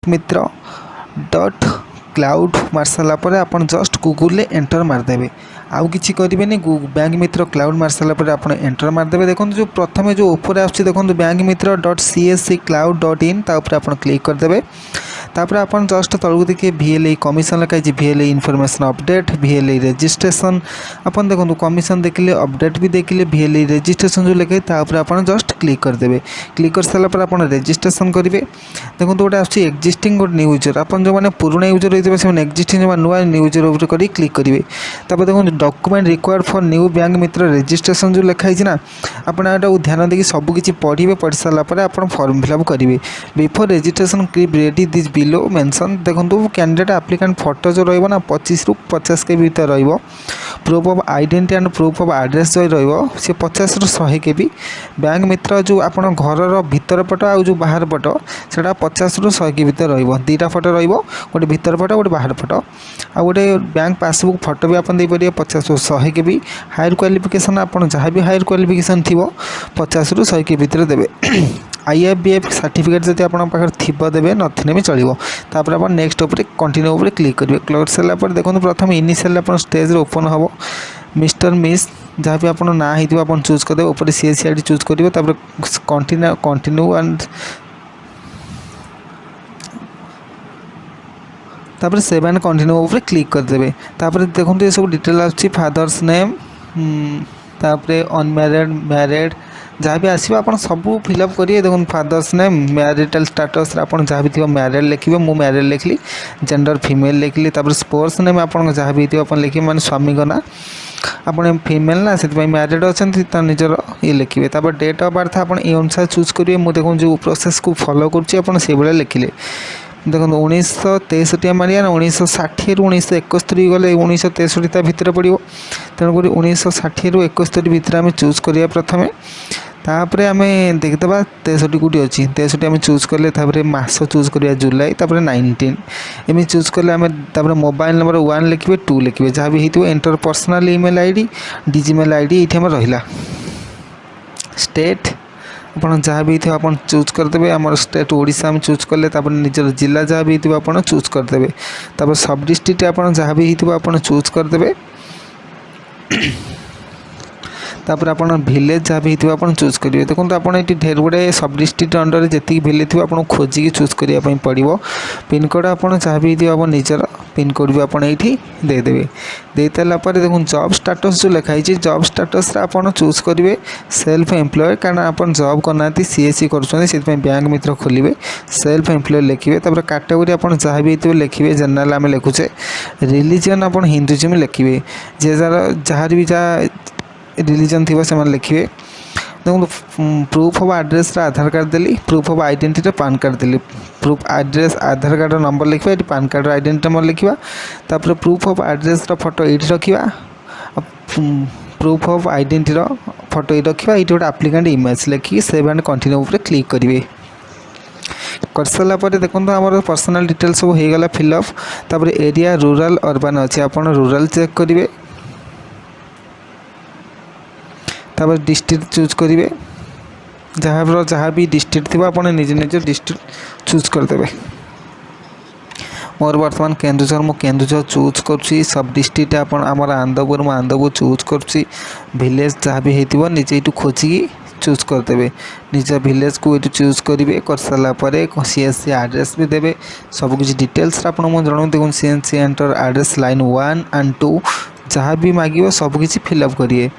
मित्र डट cloud मार सारा पर आप जस्ट गूगल एंटर मारदेवे आउ कि करेंगे बैंक मित्र क्लाउड मार सारा पर आप एंटर मारदेवे। देखो जो प्रथम जो ऊपर आसो देखो बैंक मित्र .csc cloud.in तापर आप क्लिक करदे। तापर आप जस्ट तलू देखिए VLA कमिशन लिखाई VLA information update VLA registration आप देखो कमिशन देखिले अपडेट भी देखिले VLA रजिस्ट्रेशन जो लिखाई तापर आप जस्ट क्लिक करदे। क्लिक कर सारा पर आप रजिस्ट्रेशन करेंगे। देखो गोटे आसुच्छी एक्जिस्टिंग गोटे न्यू यूजर आप जो मैंने पुराना यूजर होते हैं एक्जिस्टिंग जो नुआ न्यू यूजर उपर कर क्लिक करेंगे। तापर देखो document required for new bank Mitra registration जो लिखाई ना आपड़ा ध्यान देकी सबकि पढ़े पढ़ी सारापर आप फॉर्म फिलअप करेंगे। Before registration keep ready this below mention देखो कैंडिडेट एप्लिकेंट फोटो जो रहा 25 रू 50 के भीतर रहा। Proof of identity and proof of address जो सी 50 रू 100 के भी बैंक मित्र जो आप घर भीतर पट आ जो बाहर पट से 50 रू 100 के भीतर रहीटा फोटो रोटे भीतर फोटो गोटे बाहर फोटो आ गोटे बैंक पासबुक फोटो भी आप 50 रू 100 के भी हायर क्वालिफिकेशन आप जहाँ भी हायर क्वालिफिकेशन थी 50 रू 100 के भीतर देवे। IFBF सर्टिफिकेट जब आप थी देवे नथिने भी चलो। तापर आप नेक्स्ट उपर कंटिन्यू उपर क्लिक करेंगे। क्लिक सारापर देखो प्रथम इनिशियल आप स्टेज ओपन हम मिस्टर मिस जहाँ भी आप ना हो चूज करदे ऊपर CSC ID चूज करेंगे। कंटिन्यू एंड तापर सेव एंड कंटिन्यू उपर क्लिक करदे। तापर देखो ये सब डिटेल आसुच्छी फादर्स नेम तापर अनमैरिड मैरिड जहाँ भी आसो आप सब फिलअप करिए। देखो फादर्स नेम मैरिटल स्टाटस आप जहाँ भी थी मैरिड लिखे मु मैरिड लिखली जेंडर फीमेल लिखली। तापर स्पोर्ट्स नेम आप जहाँ भी थी लिखे मैंने स्वामी का ना आप फीमेल ना से मैरिड अच्छा निजर ये लिखे। तापर डेट ऑफ बर्थ आप अनुसार चूज करेंगे। मुझे देखो जो प्रोसेस को फॉलो कर लिखिले। देखो 1963 मारिया 1960 रू 1961 गले 1963 भितर पड़ो तेणुक 1960 रू 61 भितर आम चूज करिया प्रथमे। तापर आम देखिदेवा 63 कौटी अच्छी 63 आम चूज कले मस चूज करिया जुलाई तापर 19 एम चूज कले आम तापर मोबाइल नंबर 1 लिखे 2 लिखे जहाँ भी हो enter personal email ID DigiMail ID ये रहा। स्टेट आप जहाँ भी थो आप चूज करदे। आम स्टेट ओडिशा में चूज कले निजर जिला जहाँ भी थो आप चूज करदे। तापर सब डिस्ट्रिक्ट आप जहाँ भी हो आप चूज करदे। तापर आप विलेज जहाँ भी हो आप चूज करेंगे। देखो आप ढेर गुड़े सब डिस्ट्रिक्ट अंडर जी विलेज थी आप खोजिकी चूज करने पड़ो। पिनकोड आप जहाँ भी हो आप निजर पिनकोड भी आपड़ी देदेवे। दे सारापर देखो जॉब स्टाटस जो लिखाई जॉब स्टाटस आप चूज करेंगे सेल्फ एम्प्लॉय कारण आप जॉब करना CSC कर बैंक मित्र खोलिए सेल्फ एम्प्लॉय लिखे। तापर कैटेगरी आप जहाँ भी हो लिखे जनरल आम लिखुचे। रिलीजन आप हिंदुइज्म लिखे जे जार भी जहाँ रिलीजन थी से लिखे। देखो proof of address Aadhaar card Delhi proof of identity pan card Delhi proof address Aadhaar card number लिखा ये पैन कार्ड आइडेंटिटी नंबर लिखा। तापर प्रूफ ऑफ एड्रेस फोटो ये रखा प्रूफ ऑफ आइडेंटिटी फोटो ये रखा ये गोटे एप्लिकेंट इमेज लिखिकी सेव एंड कंटिन्यू उपर क्लिक करेंगे। कर सारापर देखो आम पर्सनल डिटेल सब हो गला फिलअप। तापर एरिया रूरल अर्बन अच्छे आप रूरल चेक करेंगे। तापर डिस्ट्रिक्ट चूज करेंगे जहाँ भी डिस्ट्रिक्ट थी आप निज निज डिस्ट्रिक्ट चूज करदे। मोर बर्तमान केन्दुझर मु केन्दुझर चूज करुँची। सब डिस्ट्रिक्ट आप आंदपुर मु आंदपुर चूज करुँची। विलेज जहाँ भी हो निजे ये खोजिकी चूज करदे। निज विलेज को ये चूज करेंगे। कर सारापर CSC एड्रेस भी देवे सबकि डिटेल्स आप जन देखो CSC enter address line 1 and 2 जहाँ भी मांगे सबकि फिलअप करिए।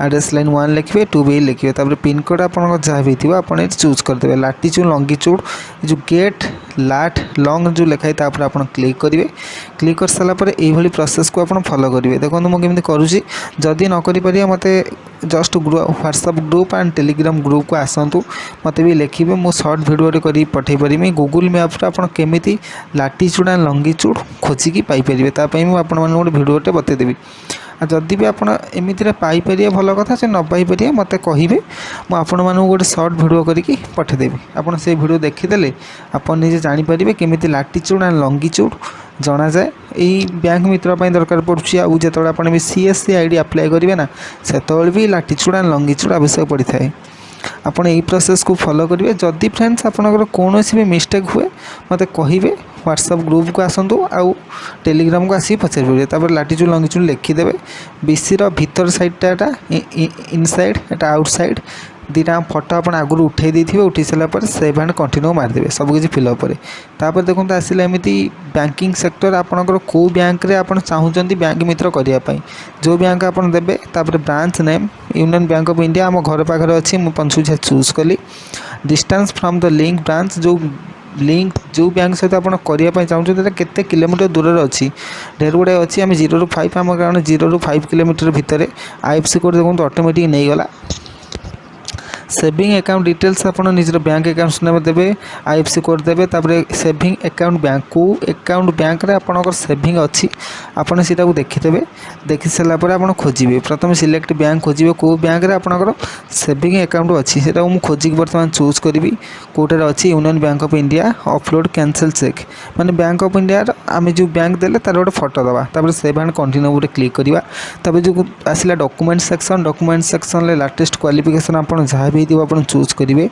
एड्रेस लाइन 1 लिखे 2 भी लिखे। तापर पिनकोड आप जहाँ भी थी आप चूज करदे। लाटीच्यूड लंगिच्यूड जो गेट लाट लंग जो लिखाई तापर आप क्लिक करेंगे। क्लिक कर सारापर ये प्रोसेस को आप फॉलो करेंगे। देखो मुझे करुँची जदि न करें मत just WhatsApp group and Telegram group को आसतु मत भी लिखे मु सर्ट भिडियो कर पठे पारि गूगल मैप आप केमी लाटीच्यूड एंड लंगिच्यूड खोजिकी पाइपर तापाई मुझे गोटे भिडियोटे बतईदेवी। जदि भी आप एमती पाइपर भल कथा से न पाइपर मत कहे मुझे गोटे सर्ट भिडियो करके पठेदेवी। आप से भिडियो देखीदे आप निजे जापर केमी लाटीच्यूड एंड लंगिच्यूड जना जाए। यही बैंक मित्र दरकार पड़ुची जो आप CSC ID अप्लाई करेंगे ना से भी लाटीच्यूड एंड लंगिच्यूड आवश्यक पड़ता है। ଆପଣ এই प्रोसेस को फॉलो करेंगे। जदि फ्रेंड्स आपनकर कौन भी मिस्टेक हुए मत कहे व्हाट्सएप ग्रुप को आसतु आउ टेलीग्राम को आसी पचारे तापर लाटीचुड लंगीचुड लिखिदेवे बीसी भीतर साइडटा इनसाइड एटा आउटसाइड दुटा फटो आप आगुरी उठे देते उठे सारापर सेव एंड कंटिन्यू मारिदेवे सबकि फिलअप तापर देखो आसिला एमती बैंकिंग सेक्टर आपंकर कौ बैंक रे आप चाहूँगी बैंक मित्र करने जो बैंक आप देवे तापर branch name union bank of India आम घर पाखे अच्छी मुझे पंचुझा चूज कली distance from the link branch जो लिंक जो बैंक सहित आप करने चाहते केते किलोमीटर दूर अच्छी ढेर गुड़ाए अच्छी आम 0 ରୁ 5 आम कारण 0 ରୁ 5 किलोमीटर भितर आईएफसी कोड देखो ऑटोमेटिक नहीं गला सेविंग अकाउंट डिटेल्स आपन निजर बैंक अकाउंट नाम देवे आईएफसी कोड देवे तापर सेविंग अकाउंट बैंक को अकाउंट बैंक रे आपनकर सेविंग अच्छी आपन सीटा को देखिदेवे देखि सला पर आपन खोजिबे प्रथम सिलेक्ट बैंक खोजिबे को बैंक रे आपनकर सेविंग अकाउंट अच्छी सेटा मु खोजि वर्तमान चूज करी कोटार अच्छी union bank of India upload cancel cheque माने बैंक ऑफ इंडिया आम जो बैंक देले तार गोटे फोटो दवा तापर सेव एंड कंटिन्यू गोटे क्लिक करवा तापर जो आसिला डॉक्यूमेंट सेक्शन ले लेटेस्ट क्वालिफिकेशन आपन जहाँ भी आप चूज करेंगे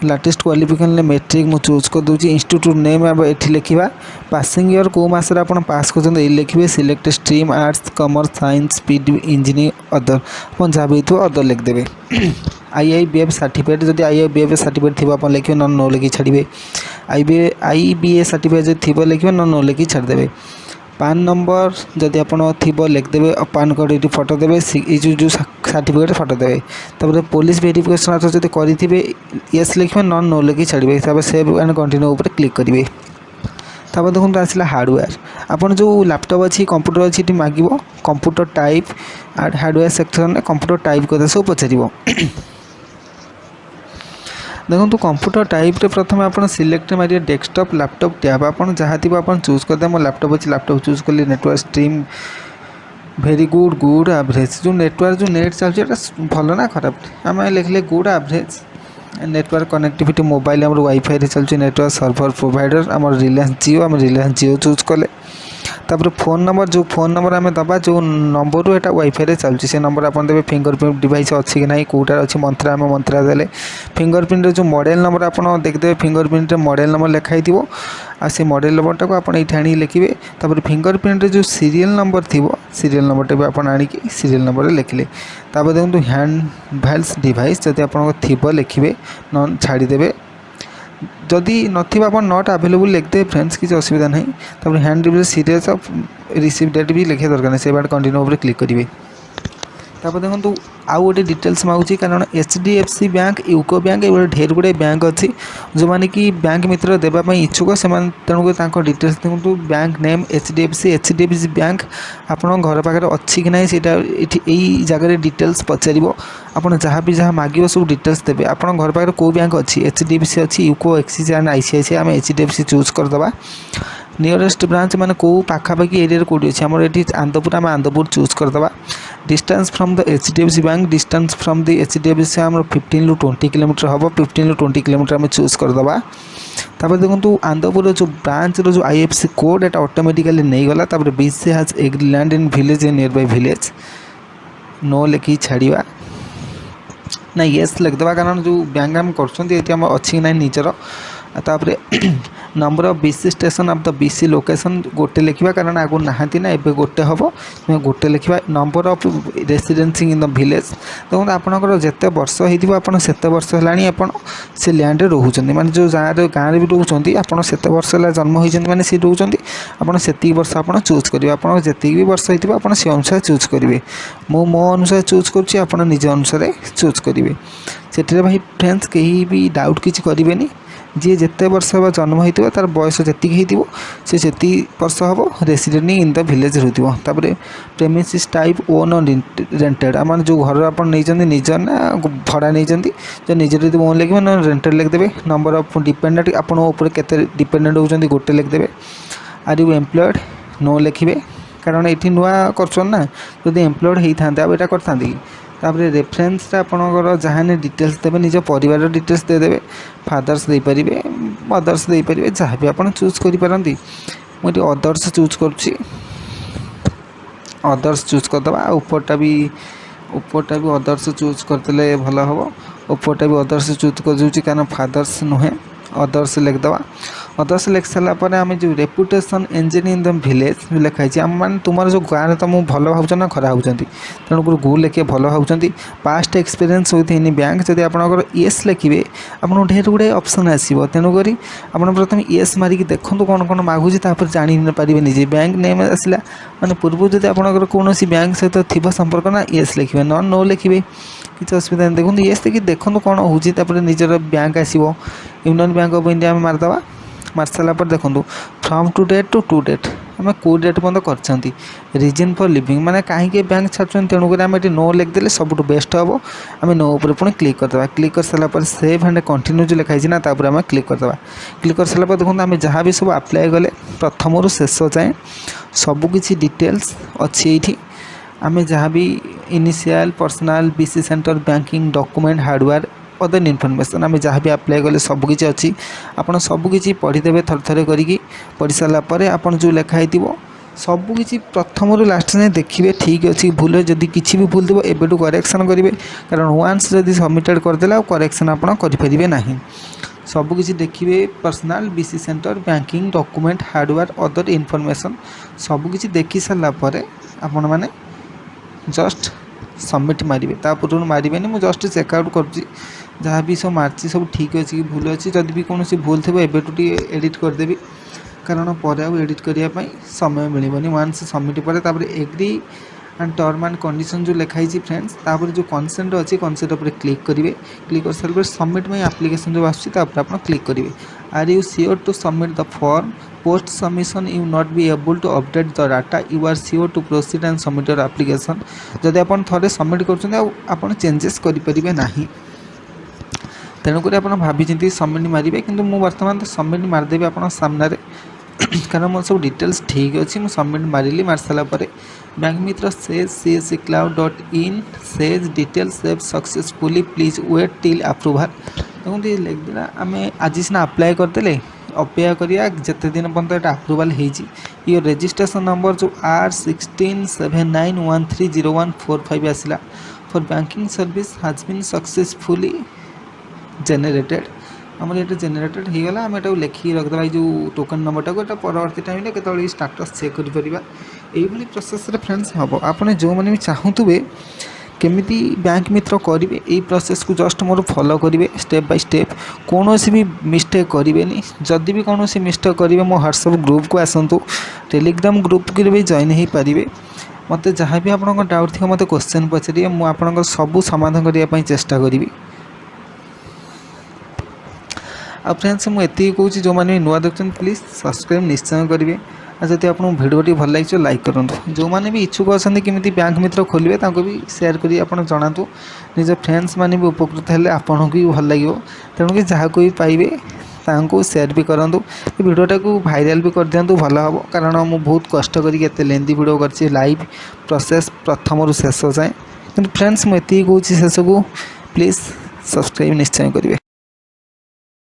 लेटेस्ट क्वालिफिकेशन मेट्रिक मु चूज कर दूसरी इंस्टीट्यूट नेम ये लिखा पासिंग ईयर कौ मसरे आप पास कर लिखे select stream arts commerce science speed engineering other आप जहाँ भी अदर लिखिदेवे IIBF सर्टिफिकेट जब IIBF सर्टिफिकेट थी आप लिखे नो लिखि छाड़े IBA सर्टिफिकेट जो थी लिखे नो लिखि छाड़देवे पान नंबर जदि आप लिखिदेवे पान कार्ड ये फोटो देवे जो सर्टिफिकेट फोटो देवे तापर पुलिस वेरिफिकेशन आप जब करेंगे येस लिखे नो लिखि छाड़े तापर सेव एंड कंटिन्यू ऊपर क्लिक करेंगे तापर देखो आसला हार्डवेयर आपन जो लैपटॉप अच्छी कंप्यूटर अच्छी ये मांग computer type and hardware section में कंप्यूटर टाइप कर सब पचार देखो कंप्यूटर टाइप रे प्रथम आप सिलेक्ट मारिए डेस्कटॉप लैपटॉप टैब आप जहाँ थी आप चूज करदे मो लैपटॉप अच्छी लैपटॉप चूज कली network stream very good average जो नेटवर्क जो नेट चलती भल ना खराब आम लिखले good average network connectivity mobile आम वाईफाई चलती नेटवर्क सर्वर प्रोवाइडर आम रिलायंस जियो चूज कले तापर फोन नंबर आम दबा जो नंबर रू एटा वाईफाई चलती से नंबर आप देवे फिंगरप्रिंट डिवाइस अच्छी कि ना कौटार अच्छी मंत्रा आम मंत्रा देले फिंगरप्रिंट जो मॉडल नंबर आप देखिए फिंगरप्रिंट मॉडल नंबर लिखाई थी आ से मॉडल नंबरटा को आप ये लिखिए तापर फिंगरप्रिंट जो सीरियल नंबर थी सीरियल नंबरटा भी आप आणिकी सीरियल नंबर लिखिले तापर देखो हैंड हेल्थ डिवाइस जब आप लिखिए न छाड़ीदेवे जदि नथिबा आप नॉट अवेलेबल लिखते फ्रेंड्स किसी असुविधा नहीं तब hand device series of receive date भी लिखा दरकार नहीं से कंटिन्यू ऊपर क्लिक करेंगे तापर देखो आउ गोटे डिटेल्स मांगुची कारण HDFC बैंक यूको बैंक ये ढेर गुड़े बैंक अच्छी जो मैंने कि बैंक मित्र देवाई इच्छुक से तेणुक डिटेल्स देखो बैंक नेम HDFC बैंक आप घर पाखे अच्छी कि ना यही जगह डिटेल्स पचार आप जहाँ भी जहाँ मांग सब डिटेल्स देते आप घर पाखे कौ बैंक अच्छी HDFC अच्छी यूको एक्सिस एंड ICICI आम HDFC चूज करदे नियरेस्ट ब्रांच माने को पाखापाखि एरिया कौटी अच्छे आम ये आंदपुर आम आंदपुर चूज करदे distance from the HDFC bank distance from the HDFC आम 15 ରୁ 20 किलोमीटर हम 15 ରୁ 20 किलोमीटर आम चूज करदे तापर देखो आंदपुर जो ब्रांच रो जो IFC कोड एटा ऑटोमेटिकली नहीं गला तापर BC has agri land in village in nearby village नो लिखि छाड़िया ना येस लिखिदेवा कारण जो बैंक आम कर अच्छी ना निजर तापर number of BC station of the BC location गोटे लिखा कारण आगु नहांती ना एबे गोटे हम गोटे लिखा number of residency in the village देखो आपंकर जिते वर्ष होते सेते वर्ष है से लैंड रोच माने जो गाँव भी रोच आप सेते वर्ष है जन्म होती मैंने सी रोच आपी वर्ष आप चूज करेंगे आप जी भी वर्ष होती आप से अनुसार चूज करेंगे मो अनुसार चूज कर निज अनुसार चूज करेंगे से भाई फ्रेंड्स कहीं भी डाउट किसी करेंगे जी जिते वर्ष हम जन्म होता तार बयस जी से वर्ष हम रेसिडेंट इन द विलेज रोपर प्रेमिसेस टाइप ओन रेंटेड आम जो घर आप निजर ना भड़ा नहीं जो निजर ओन लिखे ना रेंटेड लिखिदेवे नंबर ऑफ डिपेंडेंट आपरे डिपेंडेंट होती गोटे लिखिदेवे आर यू एम्प्लॉयड नो लिखे कारण ये नुआ कर जब एम्प्लॉयड होता आप यहाँ करते तापर रेफरेन्स आपणकर जहाँ डिटेल्स देवे निज परिवार डिटेल्स देदेवे फादर्स दे पारे मदर्स दे पारे जहाँ भी आप चूज करें मुझे अदर्स चूज करुँची अदर्स चूज करदे उपरटा भी अदर्स चूज करते भल हम ओपोटा भी अदर्स चूज कर कारण फादर्स नुहे अदर्स लिखिदेवा अदर्स लिखि सारापर आम जो reputation engine in the village लिखाई आम मैंने तुम जो गाँव तुम भल भाव ना खराब भावुं तेणुक गु लिखे भल भावुं past experience with any bank जब आप येस लिखे आपको ढेर गुड़ाए ऑप्शन आसो तेणुक आप प्रथम येस मारिक देखो कौन कौन मागुची जापारे निजे बैंक नेम आसला माने पूर्व जब आप कौन बैंक सहित थी संपर्क ना येस लिखे न नो लिखे किसी असुविधा नहीं देखो येस देखिए देखो कौन होपर निजर बैंक आसो यूनियन बैंक ऑफ इंडिया में मारदे मार सारापर देखो फ्रॉम टू डेट आम कौ डेट बंद कर रीजन फॉर लिविंग माने कहीं बैंक छाड़ुं तेणुक आम ये नो लिखिदे सब बेस्ट हम आम नो उपर पुणी क्लिक करदे क्लिक कर सारापर सेव एंड कंटिन्यू जो लिखाई ना तापर आम क्लिक करदे क्लिक कर सारापर देखो आम जहाँ भी सब अप्लाई कले प्रथम रु शेष जाए सबकि डिटेल्स अच्छी ये आम जहाँ भी initial personal BC centre banking document hardware other information आम जहाँ भी अप्लाई कले सबकि अच्छी आपड़ सबकि पढ़ीदेवे थर थर करी पढ़ी सारापर आप जो लिखाई सबकि प्रथम रु लास्ट जाए देखिए ठीक अच्छी भूल जदि किसी भी भूल थो एबेटू करेक्शन करेंगे कारण वन्स जदि सबमिटेड करदे करेक्शन आप करेंगे ना सबकि देखिए personal BC centre banking document hardware other information सबकि देखी सारापर आपण मैंने जस्ट सबमिट मारे पूर्व मारे मुझे जस्ट चेकआउट कर जहाँ भी सब मार्ची सब ठीक अच्छे कि भूल अच्छी जदि भी कौन भूल थे एबेटू एडिट करदेवी कारण पर एडिट करने समय मिलनी वन्स सबमिट पर agree and term and condition जो लिखाई फ्रेंड्स तापर जो कंसेंट अच्छी कंसेंट पर क्लिक करेंगे क्लिक कर सारे सबमिट माई एप्लिकेशन जो आसपर आप क्लिक करेंगे are you sure to submit the form post submission you not be able to update the data you are sure to proceed and submit your application जदि आप थे submit कर changes करेंगे ना तेणुक आप भाई सबमिट मारे कि बर्तमान तो सबमिट मारिदेवी आप सामने कारण मोर सब डिटेल्स ठीक अच्छी मुझे सबमिट मारिली मार सारापर बैंक मित्र सेज csc cloud.in सेज detail save successfully please wait till approval देखो ये लिखदेला आम आज सीना अप्लाई करदे अपेक्षा करिया जिते दिन पर्यंत ये अप्रूवल हो रजिस्ट्रेशन नंबर जो R1679130145 आसला for banking service has been successfully generated आम ये जेनेटेड हो गला आम ये लिखिक रखदेवा जो टोकन नंबरटा को परवर्ती टाइम के स्टाटस चेक कर यही प्रोसेस फ्रेंड्स हम आपने जो मैंने भी चाहूबे केमिति बैंक मित्र करेंगे यही प्रोसेस को जस्ट मोर फॉलो करेंगे स्टेप बाय स्टेप कौन भी मिस्टेक करेंगे जदि भी कौन मिस्टेक करेंगे मो व्हाट्सएप ग्रुप को आसतु टेलीग्राम ग्रुप के भी जॉइन हो पारे मत जहाँ भी आप डाउट थी मत क्वेश्चन पचारे मुझे सबू समाधान करने चेष्टा करी आ फ्रेंड्स मुझे कहूँ जो मैंने नुआ देखते प्लीज सब्सक्राइब निश्चय करेंगे जब आपको भिडियो भल लगे लाइक करूँ जो मैंने भी इच्छुक अच्छा केमी बैंक मित्र खोलेंगे भी सेयार करी आप जनातु निज फ्रेंड्स मैंने भी उपकृत हेल्ले आपको भी भल लगे तेणुक जहाँ को भी पाइबे तांको सेयार भी करूँ ये भिडियोटा को भाइराल भी कर दिंतु भल हम कारण मुझे बहुत कष्ट करके लेंथी भिडियो कर लाइव प्रोसेस प्रथम रु शेष जाए कि फ्रेंड्स मुझे कहूँ शेष को प्लीज सब्सक्राइब निश्चय करेंगे।